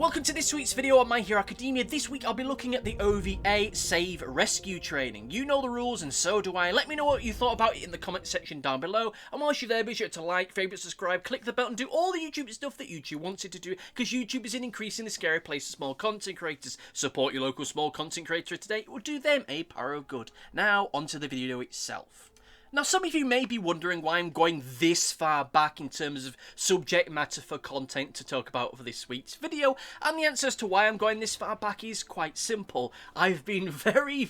Welcome to this week's video on My Hero Academia. This week I'll be looking at the OVA Save Rescue training. You know the rules and so do I. Let me know what you thought about it in the comment section down below. And whilst you're there, be sure to like, favourite, subscribe, click the bell and do all the YouTube stuff that YouTube wants you to do, because YouTube is an increasingly scary place for small content creators. Support your local small content creator today. It will do them a power of good. Now onto the video itself. Now, some of you may be wondering why I'm going this far back in terms of subject matter for content to talk about for this week's video, and the answer as to why I'm going this far back is quite simple. I've been very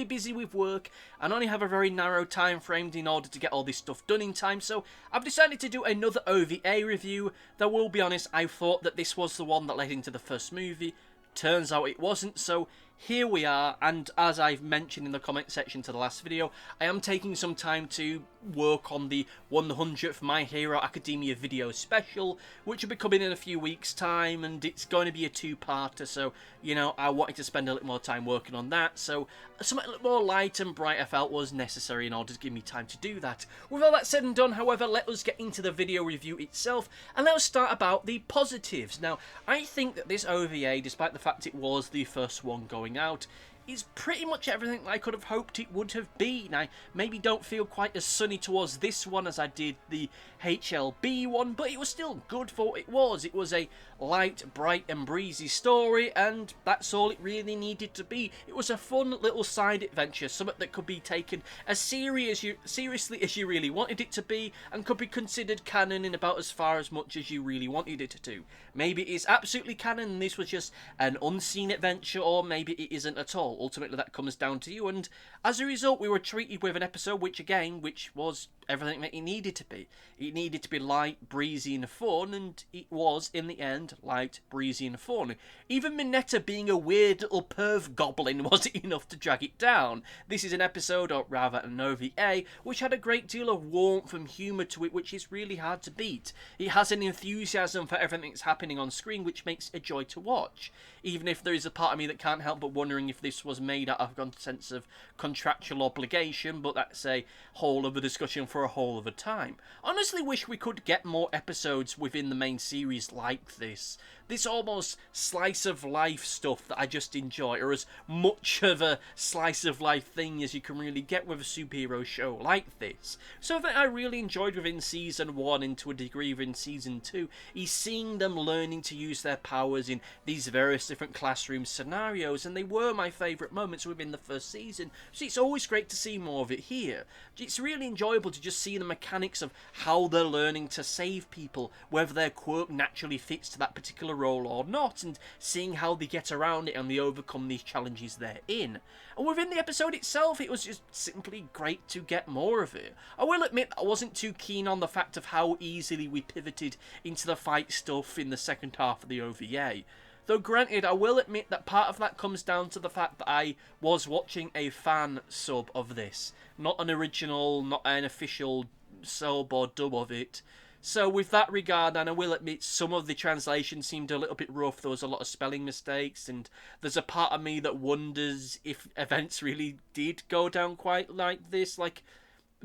busy with work and only have a very narrow time frame in order to get all this stuff done in time, so I've decided to do another OVA review. Though, we'll be honest, I thought that this was the one that led into the first movie. Turns out it wasn't, so here we are, and as I've mentioned in the comment section to the last video, I am taking some time to work on the 100th My Hero Academia video special, which will be coming in a few weeks' time, and it's going to be a two-parter, so, you know, I wanted to spend a little more time working on that, so something a little more light and bright I felt was necessary in order to give me time to do that. With all that said and done, however, let us get into the video review itself, and let us start about the positives. Now, I think that this OVA, despite the fact it was the first one going out, is pretty much everything I could have hoped it would have been. I maybe don't feel quite as sunny towards this one as I did the HLB one, but it was still good for what it was. It was a light, bright and breezy story, and that's all it really needed to be. It was a fun little side adventure, something that could be taken as seriously as you really wanted it to be, and could be considered canon in about as far as much as you really wanted it to. Maybe it is absolutely canon and this was just an unseen adventure, or maybe it isn't at all. Ultimately, that comes down to you, and as a result, we were treated with an episode which was everything that it needed to be. It needed to be light, breezy and fun, and it was, in the end, light, breezy and fun. Even Mineta being a weird little perv goblin wasn't enough to drag it down. This is an episode, or rather an OVA, which had a great deal of warmth and humour to it, which is really hard to beat. It has an enthusiasm for everything that's happening on screen, which makes it a joy to watch. Even if there is a part of me that can't help but wondering if this was made out of a sense of contractual obligation, but that's a whole other discussion for a whole other time. Honestly wish we could get more episodes within the main series like this. This almost slice of life stuff that I just enjoy, or as much of a slice of life thing as you can really get with a superhero show like this. Something I really enjoyed within Season 1 and to a degree within Season 2 is seeing them learning to use their powers in these various different classroom scenarios, and they were my favourite moments within the first season, so it's always great to see more of it here. It's really enjoyable to just see the mechanics of how they're learning to save people, whether their quirk naturally fits to that particular role or not, and seeing how they get around it and they overcome these challenges they're in. And within the episode itself, it was just simply great to get more of it. I will admit I wasn't too keen on the fact of how easily we pivoted into the fight stuff in the second half of the OVA. Though granted, I will admit that part of that comes down to the fact that I was watching a fan sub of this. Not an original, not an official sub or dub of it. So with that regard, and I will admit some of the translation seemed a little bit rough. There was a lot of spelling mistakes, and there's a part of me that wonders if events really did go down quite like this. Like,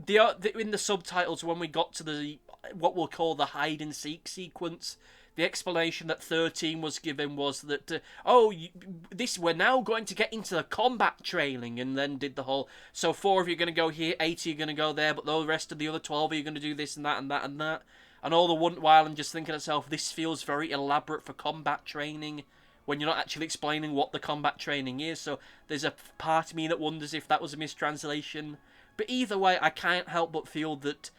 in the subtitles, when we got to the what we'll call the hide and seek sequence, the explanation that 13 was given was that, we're now going to get into the combat training, and then did the whole, so 4 of you are going to go here, 8 of you are going to go there, but the rest of the other 12 of you are going to do this and that and that and that. And all the while I'm just thinking to myself, this feels very elaborate for combat training, when you're not actually explaining what the combat training is, so there's a part of me that wonders if that was a mistranslation. But either way, I can't help but feel that,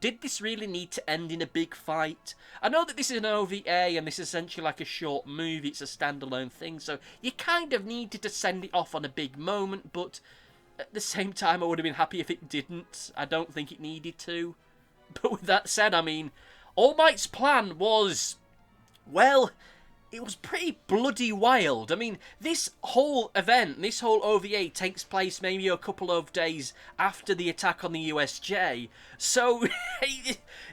did this really need to end in a big fight? I know that this is an OVA and this is essentially like a short movie, it's a standalone thing, so you kind of needed to send it off on a big moment, but at the same time I would have been happy if it didn't. I don't think it needed to. But with that said, I mean, All Might's plan was, well, it was pretty bloody wild. I mean, this whole event, this whole OVA takes place maybe a couple of days after the attack on the USJ. So,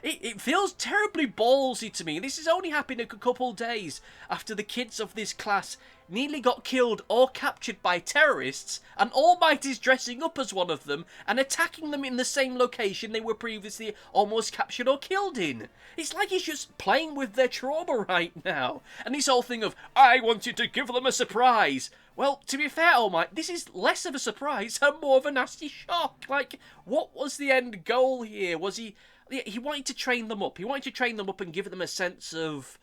it feels terribly ballsy to me. This is only happening a couple of days after the kids of this class nearly got killed or captured by terrorists, and All Might is dressing up as one of them and attacking them in the same location they were previously almost captured or killed in. It's like he's just playing with their trauma right now. And this whole thing of, I wanted to give them a surprise. Well, to be fair, All Might, this is less of a surprise and more of a nasty shock. Like, what was the end goal here? Was he wanted to train them up. He wanted to train them up and give them a sense of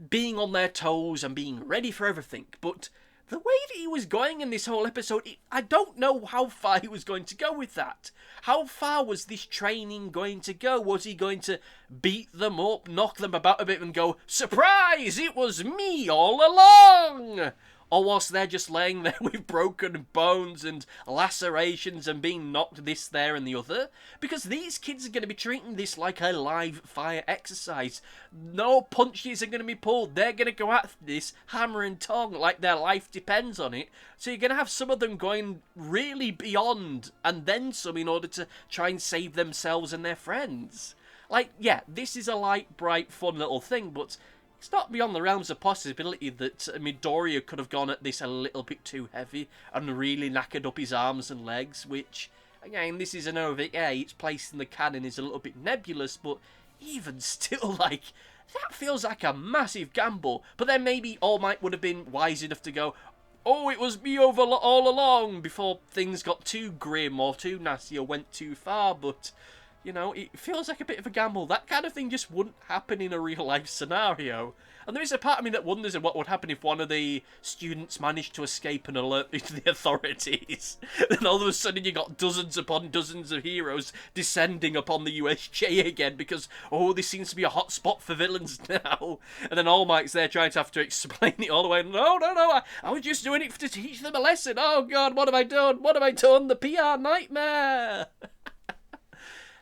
being on their toes and being ready for everything. But the way that he was going in this whole episode, I don't know how far he was going to go with that. How far was this training going to go? Was he going to beat them up, knock them about a bit and go, surprise, it was me all along? Or whilst they're just laying there with broken bones and lacerations and being knocked this, there and the other? Because these kids are going to be treating this like a live fire exercise. No punches are going to be pulled. They're going to go at this hammer and tongue like their life depends on it. So you're going to have some of them going really beyond and then some in order to try and save themselves and their friends. Like, yeah, this is a light, bright, fun little thing, but it's not beyond the realms of possibility that Midoriya could have gone at this a little bit too heavy and really knackered up his arms and legs, which, again, this is an OVA, its place in the canon is a little bit nebulous, but even still, like, that feels like a massive gamble. But then maybe All Might would have been wise enough to go, oh, it was me all along, before things got too grim or too nasty or went too far, but you know, it feels like a bit of a gamble. That kind of thing just wouldn't happen in a real-life scenario. And there is a part of me that wonders what would happen if one of the students managed to escape and alert me to the authorities. Then all of a sudden you got dozens upon dozens of heroes descending upon the USJ again because, oh, this seems to be a hot spot for villains now. And then All Might's there trying to have to explain it all the way. No, I was just doing it to teach them a lesson. Oh, God, what have I done? What have I done? The PR nightmare.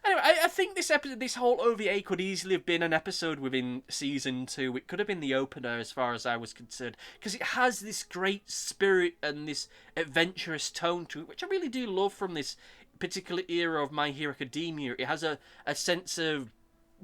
Anyway, I think this episode, this whole OVA could easily have been an episode within Season 2. It could have been the opener as far as I was concerned. Because it has this great spirit and this adventurous tone to it, which I really do love from this particular era of My Hero Academia. It has a sense of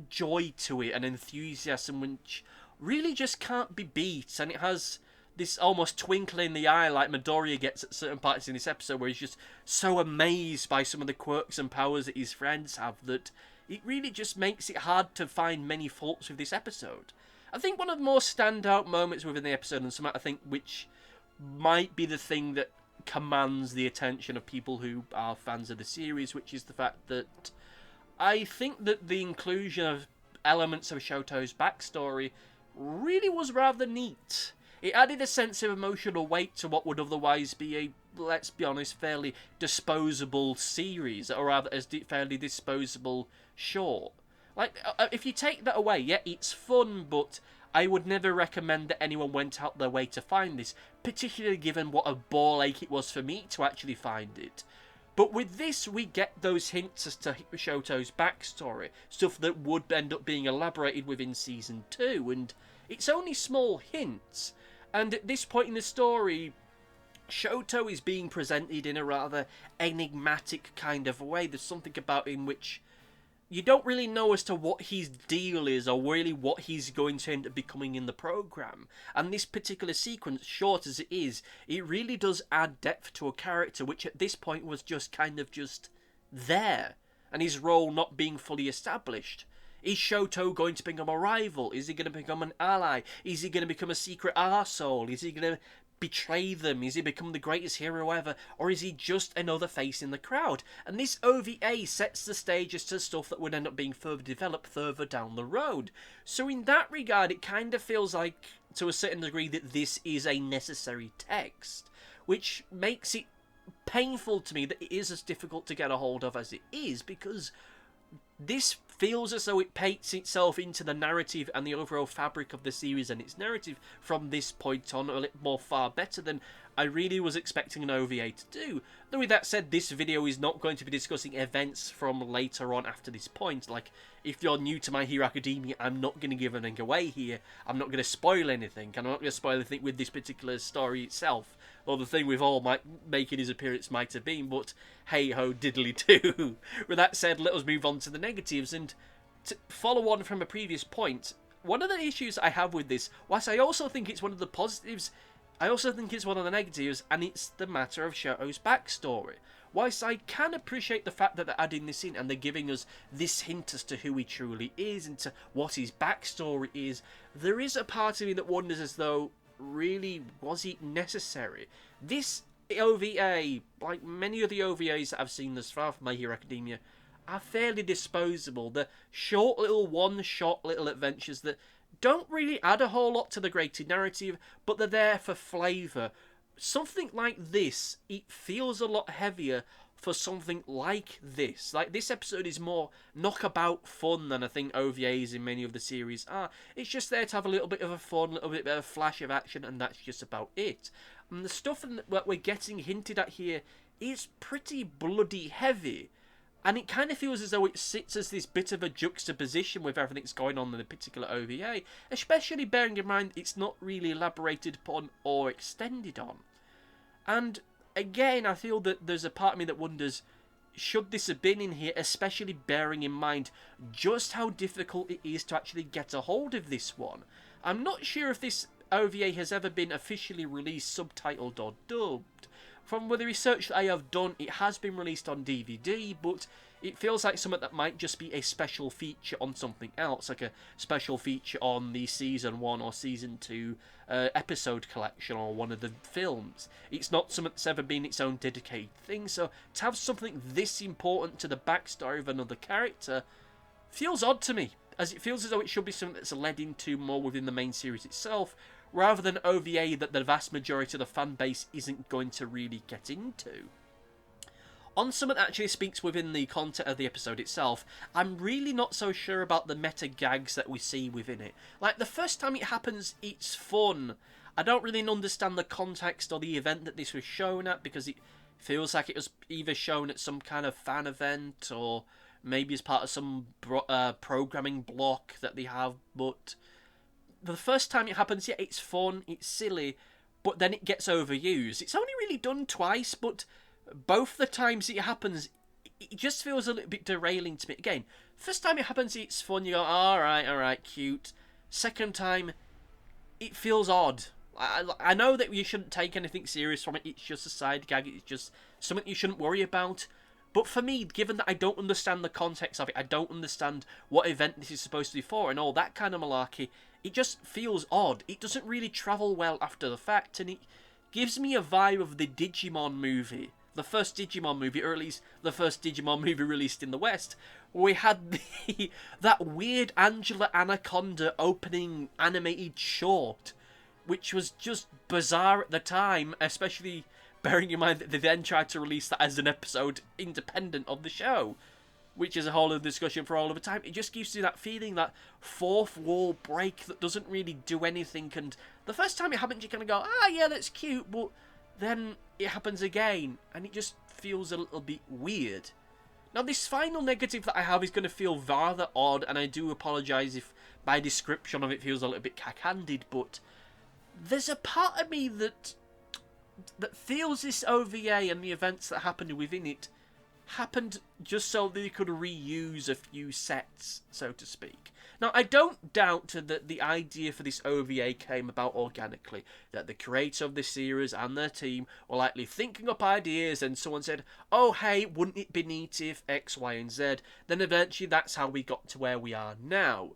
joy to it and enthusiasm which really just can't be beat. And it has this almost twinkle in the eye like Midoriya gets at certain parts in this episode where he's just so amazed by some of the quirks and powers that his friends have that it really just makes it hard to find many faults with this episode. I think one of the more standout moments within the episode, and something I think which might be the thing that commands the attention of people who are fans of the series, which is the fact that I think that the inclusion of elements of Shoto's backstory really was rather neat. It added a sense of emotional weight to what would otherwise be a, let's be honest, fairly disposable series, or rather as fairly disposable short. Like, if you take that away, yeah, it's fun, but I would never recommend that anyone went out their way to find this, particularly given what a ball ache it was for me to actually find it. But with this, we get those hints as to Shoto's backstory, stuff that would end up being elaborated within Season 2, and it's only small hints. And at this point in the story, Shoto is being presented in a rather enigmatic kind of way. There's something about him which you don't really know as to what his deal is or really what he's going to end up becoming in the program. And this particular sequence, short as it is, it really does add depth to a character which at this point was just kind of just there, and his role not being fully established. Is Shoto going to become a rival? Is he going to become an ally? Is he going to become a secret arsehole? Is he going to betray them? Is he become the greatest hero ever? Or is he just another face in the crowd? And this OVA sets the stage as to stuff that would end up being further developed further down the road. So in that regard, it kind of feels like, to a certain degree, that this is a necessary text, which makes it painful to me that it is as difficult to get a hold of as it is, because this feels as though it paints itself into the narrative and the overall fabric of the series and its narrative from this point on a little more far better than I really was expecting an OVA to do. Though with that said, this video is not going to be discussing events from later on after this point. Like, if you're new to My Hero Academia, I'm not going to give anything away here. I'm not going to spoil anything, and I'm not going to spoil anything with this particular story itself. Or the thing with All Might making his appearance might have been, but hey-ho diddly-do. With that said, let us move on to the negatives, and to follow on from a previous point, one of the issues I have with this, whilst I also think it's one of the positives, I also think it's one of the negatives, and it's the matter of Shoto's backstory. Whilst I can appreciate the fact that they're adding this in and they're giving us this hint as to who he truly is and to what his backstory is, there is a part of me that wonders as though, really, was it necessary? This OVA, like many of the OVAs that I've seen thus far from My Hero Academia, are fairly disposable. They're short little one-shot little adventures that don't really add a whole lot to the greater narrative, but they're there for flavour. Something like this, it feels a lot heavier for something like this. Like, this episode is more knockabout fun than I think OVAs in many of the series are. It's just there to have a little bit of a fun, a little bit of a flash of action, and that's just about it. And the stuff that we're getting hinted at here is pretty bloody heavy. And it kind of feels as though it sits as this bit of a juxtaposition with everything that's going on in the particular OVA, especially bearing in mind it's not really elaborated upon or extended on. And again, I feel that there's a part of me that wonders, should this have been in here, especially bearing in mind just how difficult it is to actually get a hold of this one. I'm not sure if this OVA has ever been officially released subtitled or dubbed. From the research that I have done, it has been released on DVD, but it feels like something that might just be a special feature on something else, like a special feature on the Season 1 or Season 2 episode collection or one of the films. It's not something that's ever been its own dedicated thing, so to have something this important to the backstory of another character feels odd to me, as it feels as though it should be something that's led into more within the main series itself, rather than OVA that the vast majority of the fan base isn't going to really get into. On something that actually speaks within the content of the episode itself, I'm really not so sure about the meta gags that we see within it. Like, the first time it happens, it's fun. I don't really understand the context or the event that this was shown at, because it feels like it was either shown at some kind of fan event or maybe as part of some programming block that they have, but the first time it happens, yeah, it's fun, it's silly, but then it gets overused. It's only really done twice, but both the times it happens, it just feels a little bit derailing to me. Again, first time it happens, it's fun, you go, alright, cute. Second time, it feels odd. I know that you shouldn't take anything serious from it, it's just a side gag, it's just something you shouldn't worry about. But for me, given that I don't understand the context of it, I don't understand what event this is supposed to be for and all that kind of malarkey, it just feels odd. It doesn't really travel well after the fact, and it gives me a vibe of the Digimon movie. The first Digimon movie, or at least the first Digimon movie released in the West, where we had that weird Angela Anaconda opening animated short, which was just bizarre at the time, especially bearing in mind that they then tried to release that as an episode independent of the show, which is a whole other discussion for all of the time. It just gives you that feeling, that fourth wall break that doesn't really do anything, and the first time it happens you kind of go, yeah, that's cute, but then it happens again, and it just feels a little bit weird. Now, this final negative that I have is going to feel rather odd, and I do apologise if my description of it feels a little bit cack-handed, but there's a part of me that feels this OVA and the events that happened within it happened just so they could reuse a few sets, so to speak. Now, I don't doubt that the idea for this OVA came about organically, that the creator of the series and their team were likely thinking up ideas and someone said, oh hey, wouldn't it be neat if X, Y and Z, then eventually that's how we got to where we are now.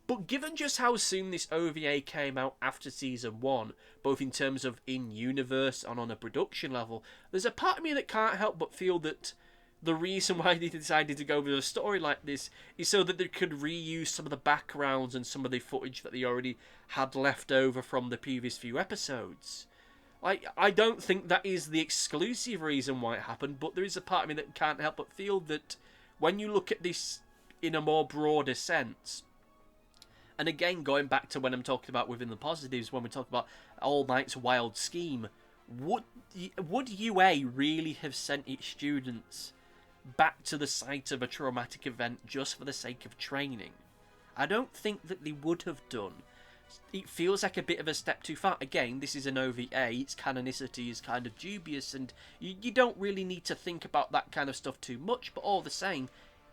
But given just how soon this OVA came out after Season 1, both in terms of in-universe and on a production level, there's a part of me that can't help but feel that the reason why they decided to go with a story like this is so that they could reuse some of the backgrounds and some of the footage that they already had left over from the previous few episodes. I don't think that is the exclusive reason why it happened, but there is a part of me that can't help but feel that when you look at this in a more broader sense, and again, going back to when I'm talking about within the positives, when we talk about All Might's wild scheme, would UA really have sent its students back to the site of a traumatic event just for the sake of training? I don't think that they would have done. It feels like a bit of a step too far. Again, this is an OVA, its canonicity is kind of dubious, and you don't really need to think about that kind of stuff too much, but all the same,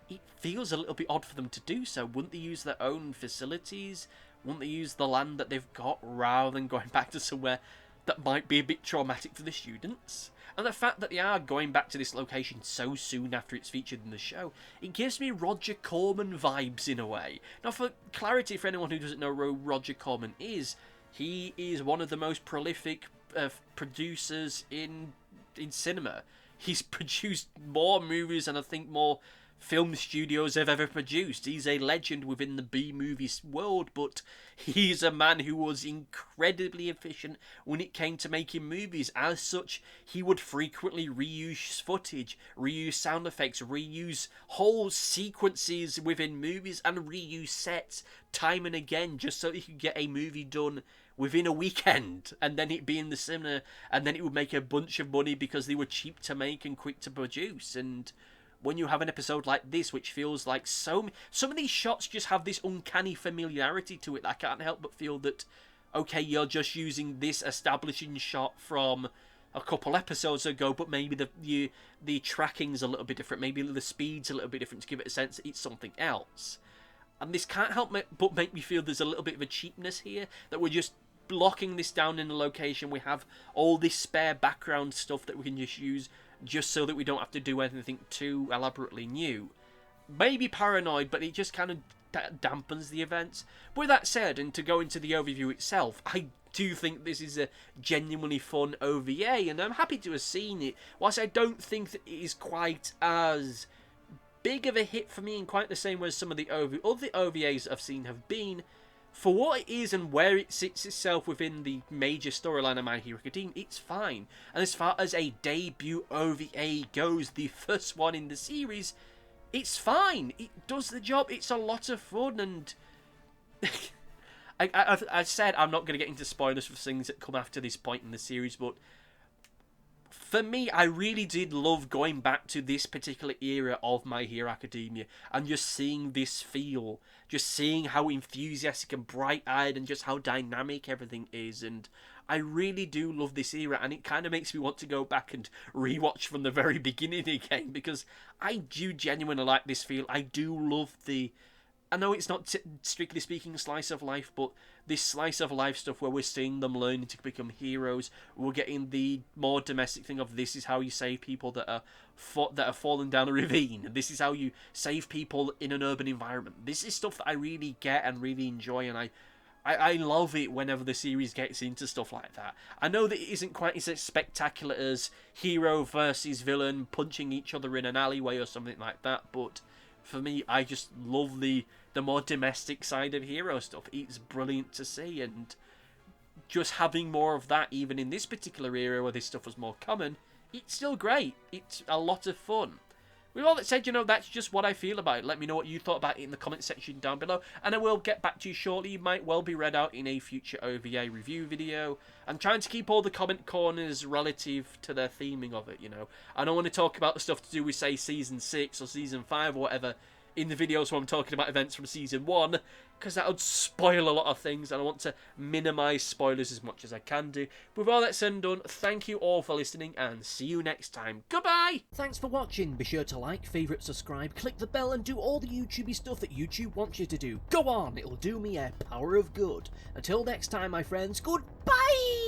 it feels a little bit odd for them to do so. Wouldn't they use their own facilities? Wouldn't they use the land that they've got rather than going back to somewhere that might be a bit traumatic for the students. And the fact that they are going back to this location so soon after it's featured in the show, it gives me Roger Corman vibes in a way. Now, for clarity, for anyone who doesn't know who Roger Corman is, he is one of the most prolific producers in cinema. He's produced more movies and I think more film studios have ever produced. He's a legend within the B-movies world, but he's a man who was incredibly efficient when it came to making movies. As such, he would frequently reuse footage, reuse sound effects, reuse whole sequences within movies, and reuse sets time and again just so he could get a movie done within a weekend, and then it'd be in the cinema, and then it would make a bunch of money because they were cheap to make and quick to produce. And when you have an episode like this, which feels like some of these shots just have this uncanny familiarity to it, I can't help but feel that, okay, you're just using this establishing shot from a couple episodes ago, but maybe the tracking's a little bit different, maybe the speed's a little bit different to give it a sense that it's something else. And this can't help but make me feel there's a little bit of a cheapness here, that we're just locking this down in a location. We have all this spare background stuff that we can just use just so that we don't have to do anything too elaborately new. Maybe paranoid, but it just kind of dampens the events. But with that said, and to go into the overview itself, I do think this is a genuinely fun OVA, and I'm happy to have seen it. Whilst I don't think that it is quite as big of a hit for me in quite the same way as some of the other OVAs I've seen have been, for what it is and where it sits itself within the major storyline of My Hero Academia, it's fine. And as far as a debut OVA goes, the first one in the series, it's fine. It does the job. It's a lot of fun, and I said I'm not going to get into spoilers for things that come after this point in the series, but for me, I really did love going back to this particular era of My Hero Academia and just seeing this feel, just seeing how enthusiastic and bright-eyed and just how dynamic everything is. And I really do love this era, and it kind of makes me want to go back and rewatch from the very beginning again, because I do genuinely like this feel. I do love I know it's not strictly speaking slice of life, but this slice of life stuff where we're seeing them learning to become heroes, we're getting the more domestic thing of this is how you save people that are falling down a ravine, this is how you save people in an urban environment. This is stuff that I really get and really enjoy, and I love it whenever the series gets into stuff like that. I know that it isn't quite as spectacular as hero versus villain punching each other in an alleyway or something like that, but for me, I just love the more domestic side of hero stuff. It's brilliant to see, and just having more of that, even in this particular era where this stuff was more common, it's still great. It's a lot of fun. With all that said, that's just what I feel about it. Let me know what you thought about it in the comment section down below, and I will get back to you shortly. It might well be read out in a future OVA review video. I'm trying to keep all the comment corners relative to their theming of it, I don't want to talk about the stuff to do with, say, Season 6 or Season 5 or whatever in the videos where I'm talking about events from Season 1, because that would spoil a lot of things, and I want to minimise spoilers as much as I can do. But with all that said and done, thank you all for listening, and see you next time. Goodbye! Thanks for watching. Be sure to like, favourite, subscribe, click the bell, and do all the YouTubey stuff that YouTube wants you to do. Go on, it'll do me a power of good. Until next time, my friends, goodbye!